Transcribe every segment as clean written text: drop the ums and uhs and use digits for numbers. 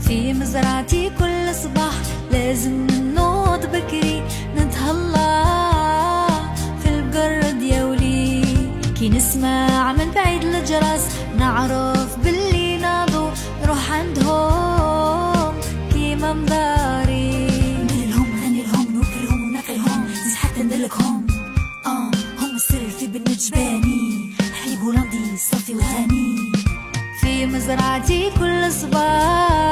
في مزرعتي كل صباح لازم ننوض بكري، نتهلا في البقر يا ولي. كي نسمع من بعيد الجرس نعرف باللي ناضوا نروح عندهم كيما مداري. نديرلهم نغنيلهم نوكلهم وناكلهم زيد حتى ندلكهم. هم السر في بن جباني، حليب هولندي صافي وهاني. في مزرعتي كل صباح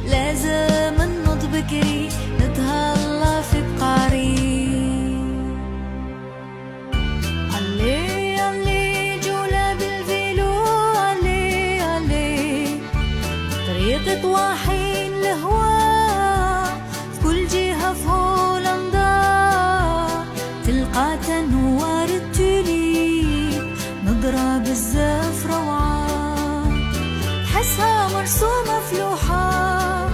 لازم ننوض بكري، نتهلا في بقاري. علي علي جولة بالفيلو، علي علي طريق طواحين لهوا في كل جهة في هولندا. تلقى تنوار التوليب نضرة بزاف روعة، تحسها مرسومة في لوحة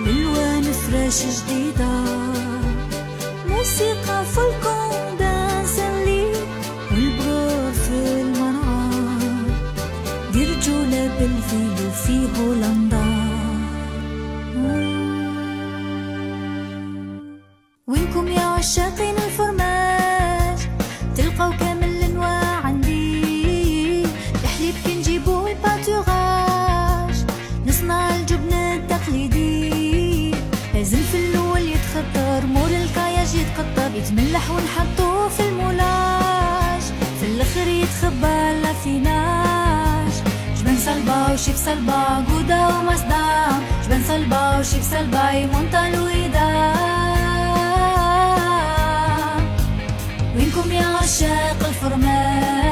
بالوان فريش جديدة. موسيقى فولكون دانسلي والبرور في المنعة. دير جولة بالفيلو في هولندا. وينكم يا عشاقين الفرماج، تلقاو كامل الانواع عندي. الحليب كي نجيبو الباتوغاج، نصنع الجبن التقليدي. لازم في الاول يتخطر، مور الكاياج يتقطر، يتملح ونحطوه في المولاج. في الاخر يتخبى لافيناج. جبن صلبة وشيف صلبة، جودة ومصدع. جبن صلبة وشيف صلبة يمونتا الويدا. وينكم يا عشاق الفرمان؟